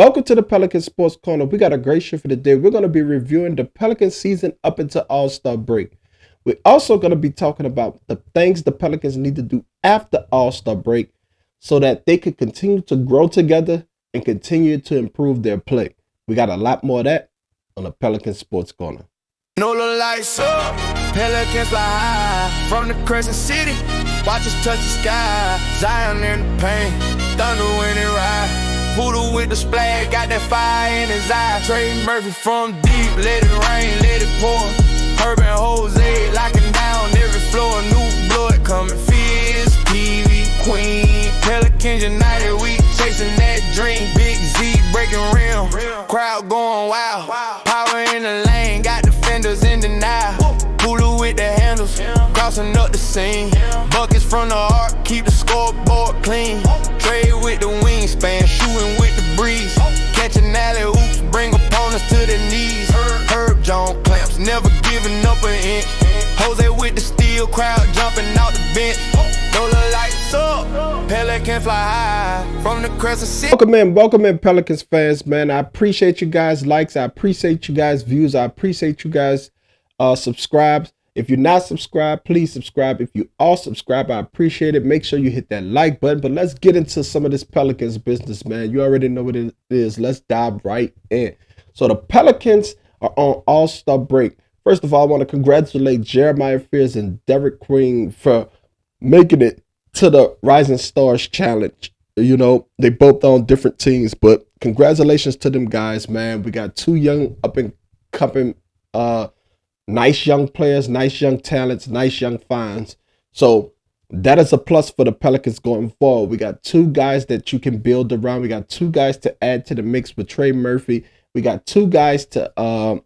Welcome to the Pelican Sports Corner. We got a great show for the day. We're going to be reviewing the Pelican season up until All-Star break. We're also going to be talking about the things the Pelicans need to do after All-Star break so that they could continue to grow together and continue to improve their play. We got a lot more of that on the Pelican Sports Corner. No low lights up, Pelicans fly high from the Crescent City. Watch us touch the sky, Zion in the paint, thunder when it ride. Voodoo with the splash, got that fire in his eye. Trey Murphy from deep, let it rain, let it pour. Herb and Jose locking down every floor. New blood coming, Fizz, Kiwi, Queen. Pelicans United, we chasing that dream. Big Z breaking rim, crowd going wild. Power in the lane, got defenders in denial. Hulu with the handles, crossing up the scene. Buckets from the arc, keep the scoreboard clean. Trade with the wingspan, shooting with the breeze. Catching alley oops, bring opponents to their knees. Herb John clamps, never giving up an inch. Jose with the steel, crowd jumping out the bench. Roller lights up, Pelican fly high from the Crescent City. Welcome in, Pelicans fans, man. I appreciate you guys' likes. I appreciate you guys' views. I appreciate you guys' subscribes. If you're not subscribed, please subscribe. If you are subscribed, I appreciate it. Make sure you hit that like button. But let's get into some of this Pelicans business, man. You already know what it is. Let's dive right in. So the Pelicans are on All-Star break. First of all, I want to congratulate Jeremiah Fears and Derek Queen for making it to the Rising Stars Challenge. You know, they both on different teams, but congratulations to them guys, man. We got two young up-and-coming nice young players, nice young talents, nice young finds. So that is a plus for the Pelicans going forward. We got two guys that you can build around. We got two guys to add to the mix with Trey Murphy. We got two guys to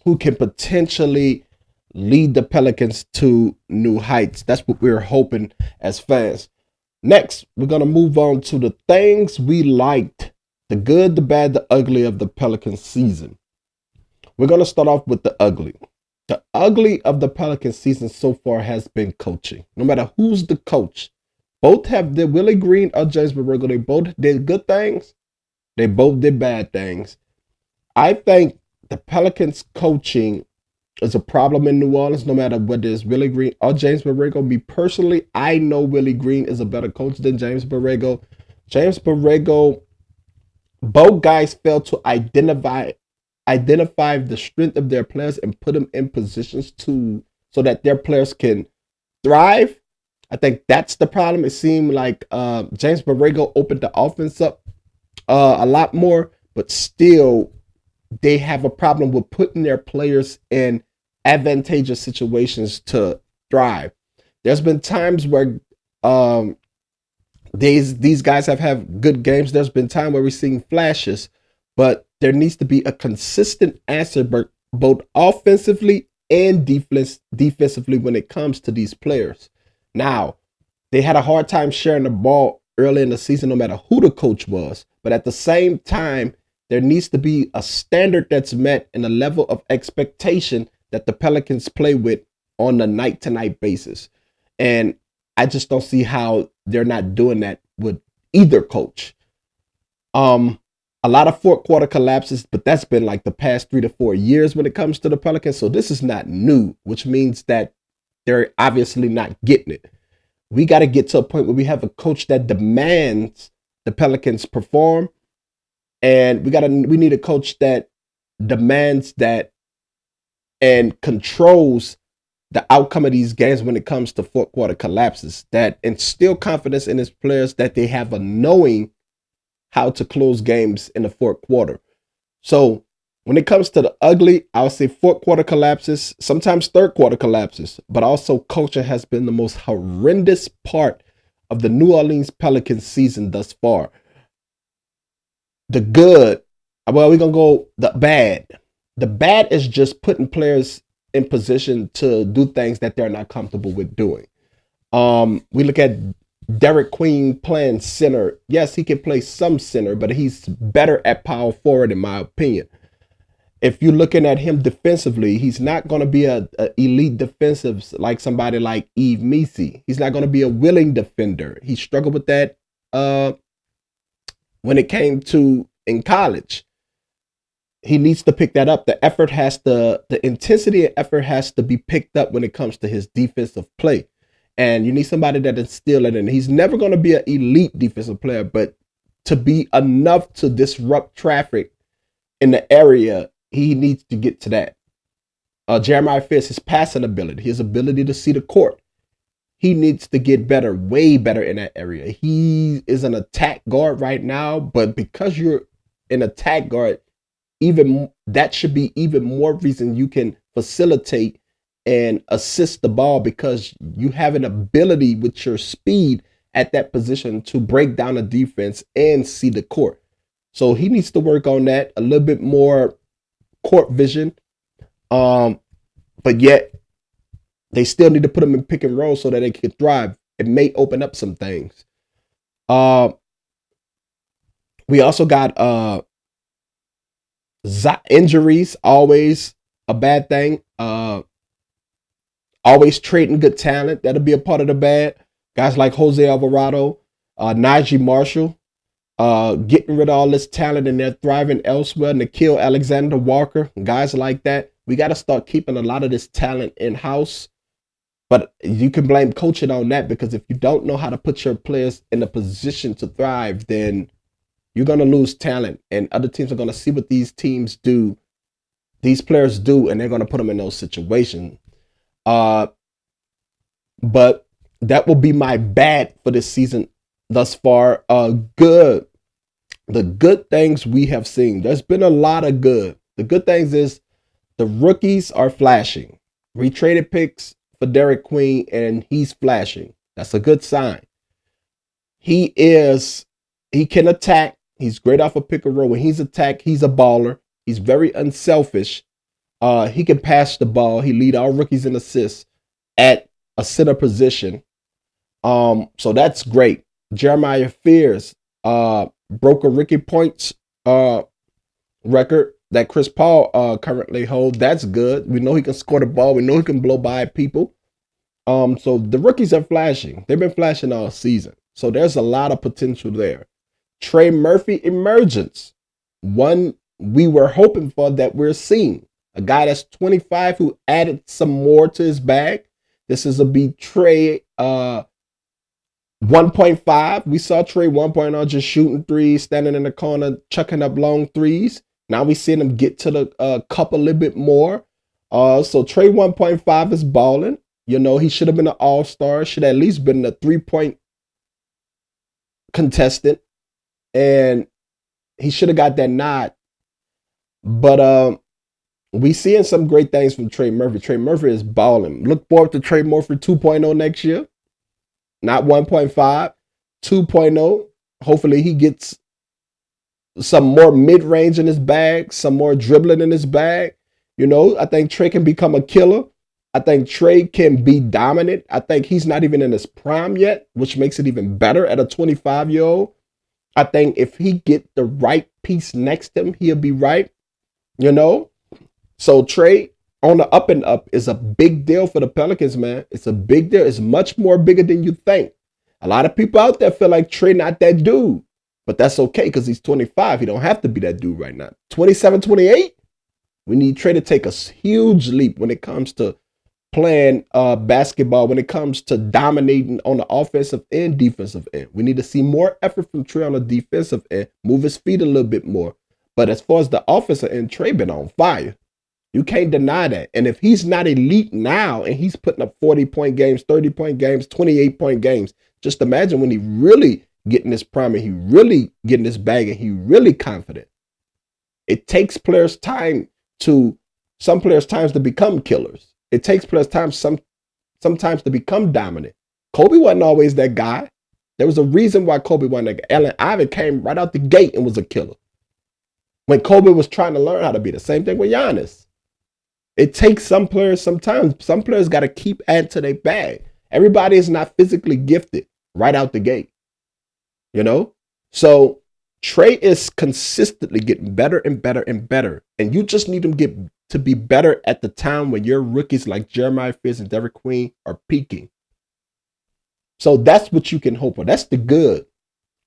who can potentially lead the Pelicans to new heights. That's what we're hoping as fans. Next, we're going to move on to the things we liked, the good, the bad, the ugly of the Pelicans season. We're going to start off with the ugly. The ugly of the Pelicans season so far has been coaching. No matter who's the coach, both have their Willie Green or James Borrego. They both did good things. They both did bad things. I think the Pelicans coaching is a problem in New Orleans, no matter whether it's Willie Green or James Borrego. Me personally, I know Willie Green is a better coach than James Borrego. James Borrego, both guys failed to identify the strength of their players and put them in positions so that their players can thrive. I think that's the problem. It seemed like James Borrego opened the offense up a lot more, but still they have a problem with putting their players in advantageous situations to thrive. There's been times where these guys have had good games. There's been time where we're seeing flashes, but there needs to be a consistent answer both offensively and defensively when it comes to these players. Now, they had a hard time sharing the ball early in the season, no matter who the coach was. But at the same time, there needs to be a standard that's met and a level of expectation that the Pelicans play with on a night-to-night basis. And I just don't see how they're not doing that with either coach. A lot of fourth quarter collapses, but that's been like the past 3 to 4 years when it comes to the Pelicans. So this is not new, which means that they're obviously not getting it. We got to get to a point where we have a coach that demands the Pelicans perform. And we need a coach that demands that and controls the outcome of these games when it comes to fourth quarter collapses, that instill confidence in his players, that they have a knowing how to close games in the fourth quarter. So when it comes to the ugly, I would say fourth quarter collapses, sometimes third quarter collapses, but also coaching has been the most horrendous part of the New Orleans Pelicans season thus far. The good, well, we're going to go the bad. The bad is just putting players in position to do things that they're not comfortable with doing. We look at Derek Queen playing center. Yes, he can play some center, but he's better at power forward, in my opinion. If you're looking at him defensively, he's not going to be a elite defensive like somebody like Yves Missi. He's not going to be a willing defender. He struggled with that when it came to in college. He needs to pick that up. The intensity and effort has to be picked up when it comes to his defensive play. And you need somebody that instill it in. He's never going to be an elite defensive player, but to be enough to disrupt traffic in the area, he needs to get to that. Jeremiah Fitz, his passing ability, his ability to see the court. He needs to get better, way better in that area. He is an attack guard right now, but because you're an attack guard, even that should be even more reason you can facilitate and assist the ball, because you have an ability with your speed at that position to break down a defense and see the court. So he needs to work on that a little bit more court vision. But yet they still need to put him in pick and roll so that they can thrive. It may open up some things. We also got injuries, always a bad thing. Always trading good talent. That'll be a part of the bad. Guys like Jose Alvarado, Najee Marshall, getting rid of all this talent and they're thriving elsewhere. Nikhil Alexander Walker, guys like that. We got to start keeping a lot of this talent in-house. But you can blame coaching on that, because if you don't know how to put your players in a position to thrive, then you're going to lose talent. And other teams are going to see what these players do, and they're going to put them in those situations. But that will be my bad for this season thus far. Good. The good things we have seen. There's been a lot of good. The good things is the rookies are flashing. We traded picks for Derek Queen, and he's flashing. That's a good sign. He can attack. He's great off a pick and roll. When he's attacked, he's a baller. He's very unselfish. He can pass the ball. He lead all rookies in assists at a center position. So that's great. Jeremiah Fears broke a rookie points record that Chris Paul currently holds. That's good. We know he can score the ball. We know he can blow by people. So the rookies are flashing. They've been flashing all season. So there's a lot of potential there. Trey Murphy emergence. One we were hoping for that we're seeing. A guy that's 25 who added some more to his bag. This is a Trey 1.5. We saw Trey 1.0 just shooting threes, standing in the corner, chucking up long threes. Now we seeing him get to the cup a little bit more. So Trey 1.5 is balling. You know, he should have been an all-star. Should at least been a 3-point contestant. And he should have got that nod. But we seeing some great things from Trey Murphy. Trey Murphy is balling. Look forward to Trey Murphy 2.0 next year. Not 1.5, 2.0. Hopefully he gets some more mid-range in his bag, some more dribbling in his bag. You know, I think Trey can become a killer. I think Trey can be dominant. I think he's not even in his prime yet, which makes it even better at a 25-year-old. I think if he get the right piece next to him, he'll be right. You know? So Trey on the up and up is a big deal for the Pelicans, man. It's a big deal. It's much more bigger than you think. A lot of people out there feel like Trey not that dude. But that's okay because he's 25. He don't have to be that dude right now. 27, 28, we need Trey to take a huge leap when it comes to playing basketball, when it comes to dominating on the offensive and defensive end. We need to see more effort from Trey on the defensive end, move his feet a little bit more. But as far as the offensive end, Trey been on fire. You can't deny that. And if he's not elite now and he's putting up 40-point games, 30-point games, 28-point games, just imagine when he really getting his prime and he really getting his bag and he really confident. It takes players time to become killers. It takes players time sometimes to become dominant. Kobe wasn't always that guy. There was a reason why Kobe wasn't that guy. Allen Iverson came right out the gate and was a killer. When Kobe was trying to learn how to be, the same thing with Giannis. It takes some players sometimes. Some players got to keep adding to their bag. Everybody is not physically gifted right out the gate. You know? So Trey is consistently getting better and better and better. And you just need him to be better at the time when your rookies like Jeremiah Fitz and Derek Queen are peaking. So that's what you can hope for. That's the good.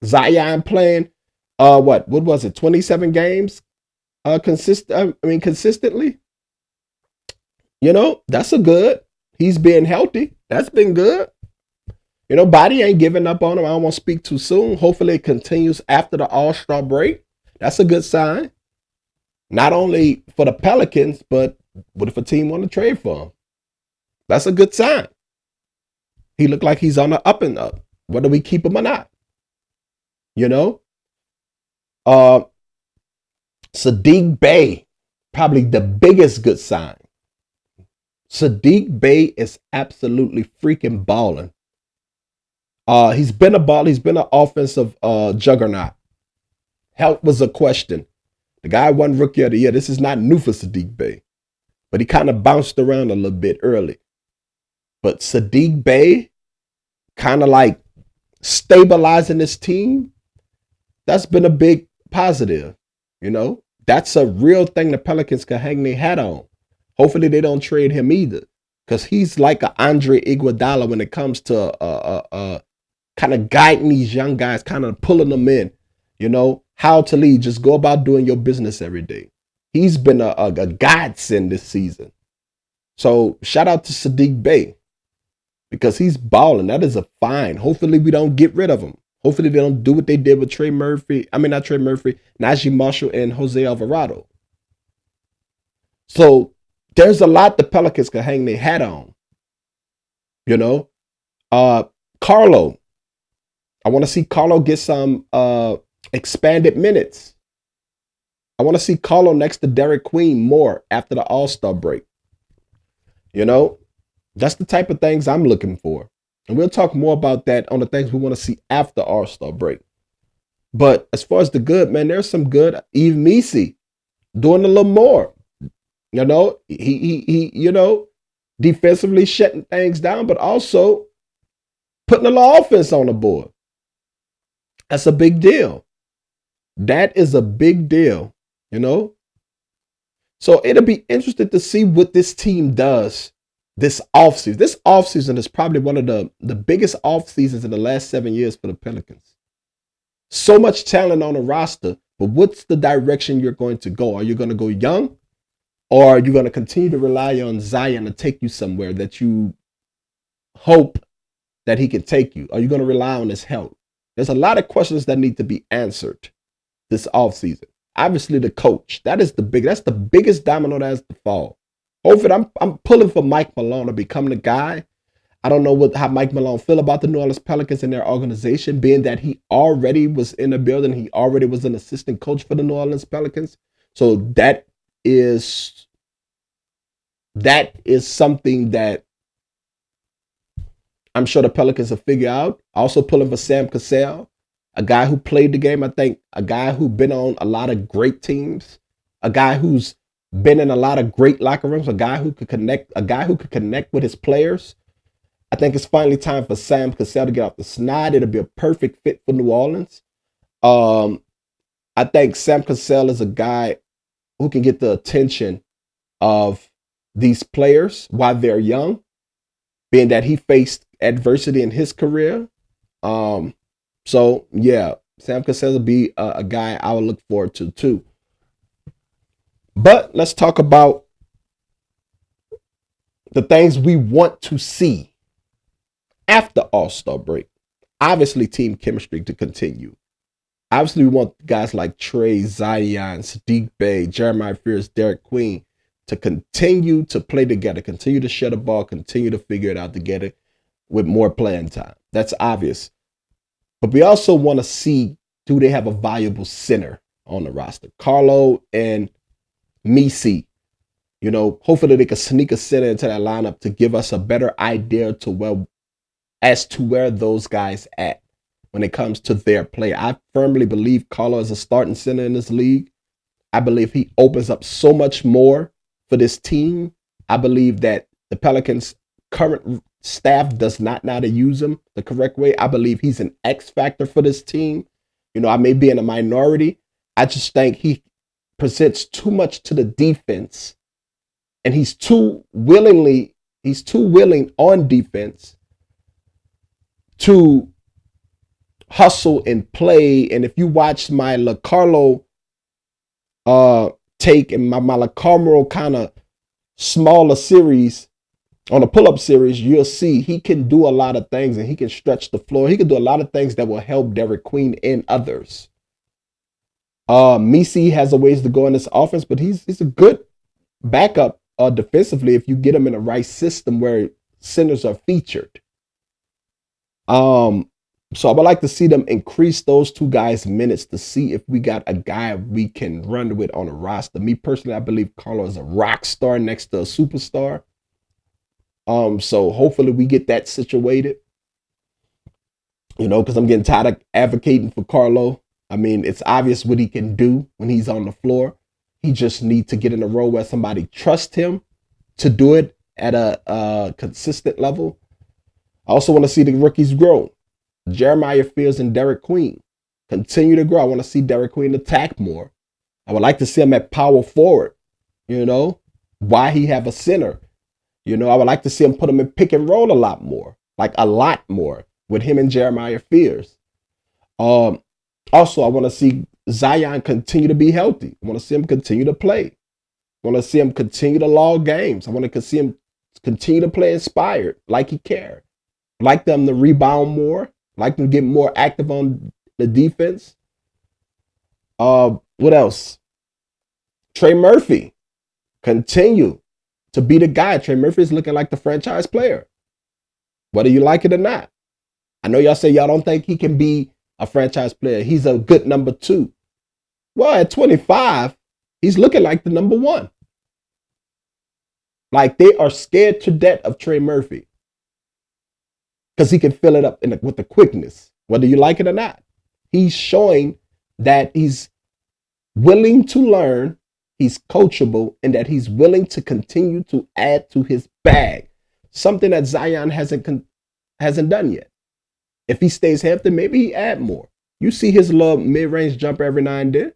Zion playing. What was it? 27 games consistently. That's a good. He's being healthy. That's been good. Body ain't giving up on him. I don't want to speak too soon. Hopefully it continues after the All-Star break. That's a good sign. Not only for the Pelicans, but what if a team want to trade for him? That's a good sign. He looked like he's on the up and up. Whether we keep him or not. You know? Sadiq Bey, probably the biggest good sign. Sadiq Bey is absolutely freaking balling. He's been a ball. He's been an offensive juggernaut. Health was a question. The guy won Rookie of the Year. This is not new for Sadiq Bey, but he kind of bounced around a little bit early. But Sadiq Bey, kind of like stabilizing this team, that's been a big positive. That's a real thing the Pelicans can hang their hat on. Hopefully they don't trade him either, because he's like an Andre Iguodala when it comes to kind of guiding these young guys, kind of pulling them in. How to lead. Just go about doing your business every day. He's been a godsend this season. So shout out to Sadiq Bey, because he's balling. That is a fine. Hopefully we don't get rid of him. Hopefully they don't do what they did with Najee Marshall, and Jose Alvarado. So there's a lot the Pelicans can hang their hat on. Carlo. I want to see Carlo get some expanded minutes. I want to see Carlo next to Derek Queen more after the All-Star break. That's the type of things I'm looking for. And we'll talk more about that on the things we want to see after All-Star break. But as far as the good, man, there's some good. Eve Messi doing a little more. He defensively shutting things down, but also putting a little offense on the board. That's a big deal. That is a big deal, So it'll be interesting to see what this team does this offseason. This offseason is probably one of the biggest offseasons in the last 7 years for the Pelicans. So much talent on the roster, but what's the direction you're going to go? Are you going to go young? Or are you going to continue to rely on Zion to take you somewhere that you hope that he can take you? Are you going to rely on his health? There's a lot of questions that need to be answered this offseason. Obviously, the coach. That's the biggest domino that has to fall. Hopefully, I'm pulling for Mike Malone to become the guy. I don't know how Mike Malone feel about the New Orleans Pelicans and their organization, being that he already was in the building. He already was an assistant coach for the New Orleans Pelicans. So that is something that I'm sure the Pelicans will figure out. Also pulling for Sam Cassell, a guy who played the game. I think a guy who's been on a lot of great teams, a guy who's been in a lot of great locker rooms, a guy who could connect with his players. I think it's finally time for Sam Cassell to get off the snide. It'll be a perfect fit for New Orleans. I think Sam Cassell is a guy who can get the attention of these players while they're young, being that he faced adversity in his career. So yeah, Sam Cassell will be a guy I would look forward to too. But let's talk about the things we want to see after All-Star break. Obviously, team chemistry to continue. Obviously, we want guys like Trey, Zion, Sadiq Bey, Jeremiah Fears, Derek Queen to continue to play together, continue to share the ball, continue to figure it out together with more playing time. That's obvious. But we also want to see, do they have a valuable center on the roster? Carlo and Messi, hopefully they can sneak a center into that lineup to give us a better idea as to where those guys at when it comes to their play. I firmly believe Carlo is a starting center in this league. I believe he opens up so much more for this team. I believe that the Pelicans' current staff does not know how to use him the correct way. I believe he's an X factor for this team. I may be in a minority. I just think he presents too much to the defense, and he's too willing on defense to hustle and play. And if you watch my LaCarlo take and my LaCarlo kind of smaller series on a pull-up series, you'll see he can do a lot of things and he can stretch the floor. He can do a lot of things that will help Derek Queen and others. Misi has a ways to go in this offense, but he's a good backup defensively if you get him in the right system where centers are featured. So I would like to see them increase those two guys' minutes to see if we got a guy we can run with on a roster. Me personally, I believe Carlo is a rock star next to a superstar. So hopefully we get that situated. Because I'm getting tired of advocating for Carlo. I mean, it's obvious what he can do when he's on the floor. He just needs to get in a role where somebody trusts him to do it at a consistent level. I also want to see the rookies grow. Jeremiah Fears and Derek Queen continue to grow. I want to see Derek Queen attack more. I would like to see him at power forward. Why he have a center? I would like to see him put him in pick and roll a lot more, with him and Jeremiah Fears. Also, I want to see Zion continue to be healthy. I want to see him continue to play. I want to see him continue to log games. I want to see him continue to play inspired, like he cared. Like them to rebound more. Like them to get more active on the defense. What else? Trey Murphy. Continue to be the guy. Trey Murphy is looking like the franchise player. Whether you like it or not. I know y'all say y'all don't think he can be a franchise player. He's a good number 2. Well, at 25, he's looking like the number 1. Like they are scared to death of Trey Murphy. Because he can fill it up with the quickness, whether you like it or not. He's showing that he's willing to learn, he's coachable, and that he's willing to continue to add to his bag. Something that Zion hasn't done yet. If he stays healthy, maybe he add more. You see his little mid-range jumper every now and then.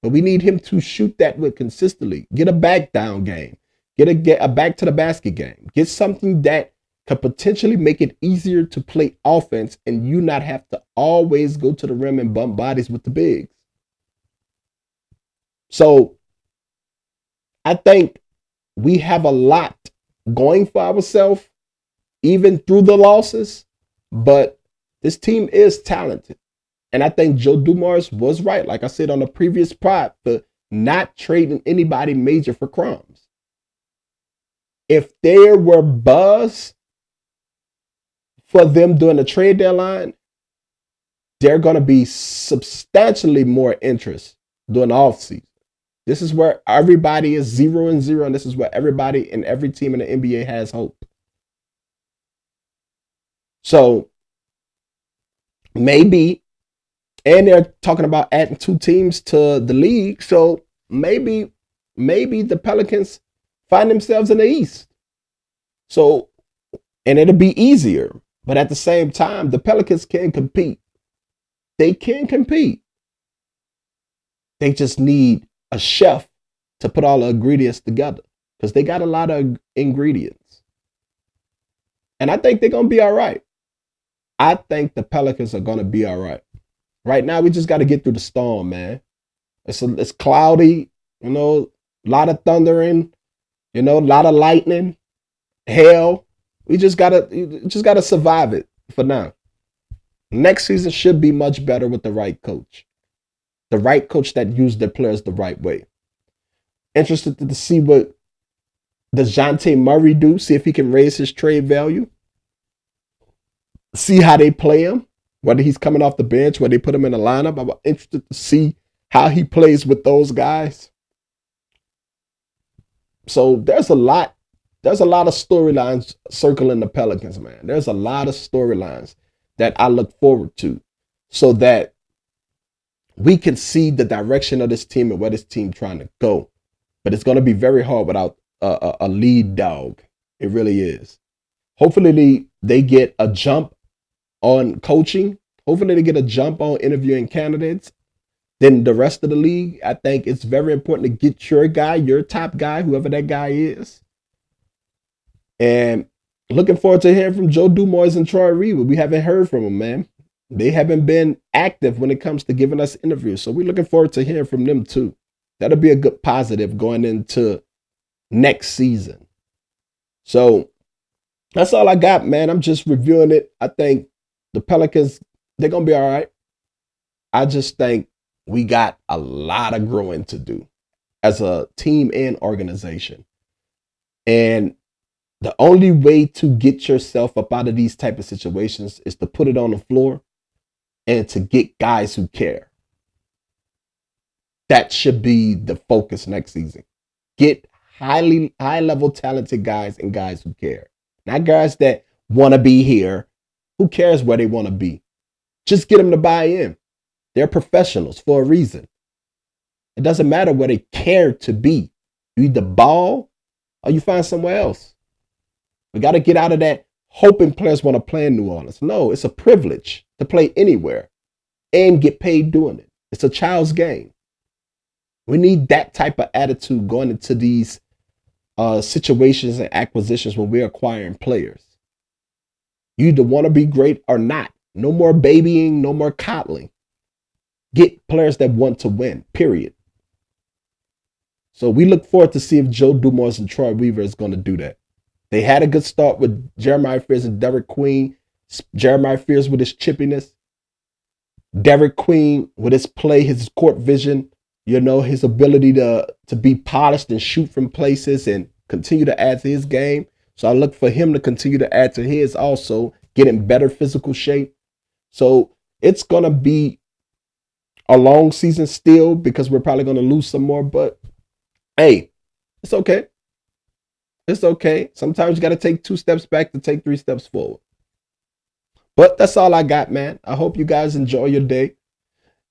But we need him to shoot that with consistently. Get a back down game. Get a back to the basket game. Get something that could potentially make it easier to play offense and you not have to always go to the rim and bump bodies with the bigs. So I think we have a lot going for ourselves, even through the losses, but this team is talented. And I think Joe Dumars was right, like I said on the previous pod, for not trading anybody major for crumbs. If there were buzz for them during the trade deadline, they're going to be substantially more interest during the offseason. This is where everybody is 0-0, and this is where everybody and every team in the NBA has hope. So maybe, and they're talking about adding 2 teams to the league, so maybe the Pelicans find themselves in the East. So, and it'll be easier. But at the same time, the Pelicans can compete. They can compete. They just need a chef to put all the ingredients together because they got a lot of ingredients. And I think they're going to be all right. I think the Pelicans are going to be all right. Right now, we just got to get through the storm, man. It's cloudy, a lot of thundering, a lot of lightning, hail. We just gotta survive it for now. Next season should be much better with the right coach. The right coach that used their players the right way. Interested to see what DeJounte Murray do, see if he can raise his trade value. See how they play him, whether he's coming off the bench, whether they put him in the lineup. I'm interested to see how he plays with those guys. So there's a lot of storylines circling the Pelicans, man. There's a lot of storylines that I look forward to so that we can see the direction of this team and where this team trying to go. But it's going to be very hard without a lead dog. It really is. Hopefully they get a jump on coaching. Hopefully they get a jump on interviewing candidates. Then the rest of the league, I think it's very important to get your guy, your top guy, whoever that guy is. And looking forward to hearing from Joe Dumars and Troy Reaver. We haven't heard from him, man. They haven't been active when it comes to giving us interviews. So we're looking forward to hearing from them too. That'll be a good positive going into next season. So that's all I got, man. I'm just reviewing it. I think the Pelicans, they're going to be all right. I just think we got a lot of growing to do as a team and organization. And the only way to get yourself up out of these type of situations is to put it on the floor and to get guys who care. That should be the focus next season. Get high level talented guys and guys who care. Not guys that want to be here. Who cares where they want to be? Just get them to buy in. They're professionals for a reason. It doesn't matter where they care to be. You either ball or you find somewhere else. We got to get out of that hoping players want to play in New Orleans. No, it's a privilege to play anywhere and get paid doing it. It's a child's game. We need that type of attitude going into these situations and acquisitions when we're acquiring players. You either want to be great or not. No more babying, no more coddling. Get players that want to win, period. So we look forward to see if Joe Dumars and Troy Weaver is going to do that. They had a good start with Jeremiah Fears and Derek Queen. Jeremiah Fears with his chippiness. Derek Queen with his play, his court vision, his ability to be polished and shoot from places and continue to add to his game. So I look for him to continue to add to his also, get in better physical shape. So it's going to be a long season still because we're probably going to lose some more. But hey, it's okay. It's okay. Sometimes you got to take 2 steps back to take 3 steps forward. But that's all I got, man. I hope you guys enjoy your day.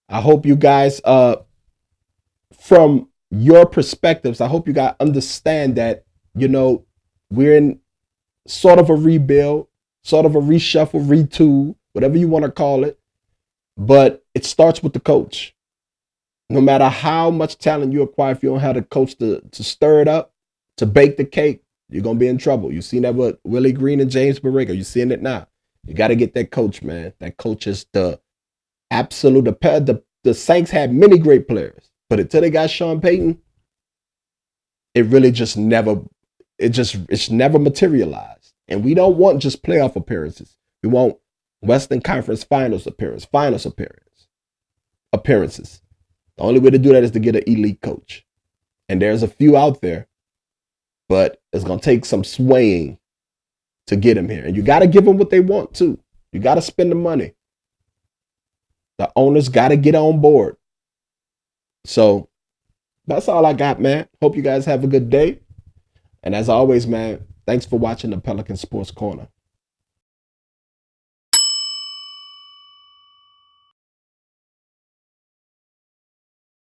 I hope you guys, from your perspectives, I hope you guys understand that, we're in sort of a rebuild, sort of a reshuffle, retool, whatever you want to call it. But it starts with the coach. No matter how much talent you acquire, if you don't have the coach to stir it up, to bake the cake, you're going to be in trouble. You've seen that with Willie Green and James Borrego. You're seeing it now. You got to get that coach, man. That coach is the absolute. The Saints had many great players, but until they got Sean Payton, it really just never, it's never materialized. And we don't want just playoff appearances. We want Western Conference Finals appearances. The only way to do that is to get an elite coach. And there's a few out there, but it's going to take some swaying to get them here. And you got to give them what they want too. You got to spend the money. The owners got to get on board. So that's all I got, man. Hope you guys have a good day. And as always, man, thanks for watching the Pelican Sports Corner.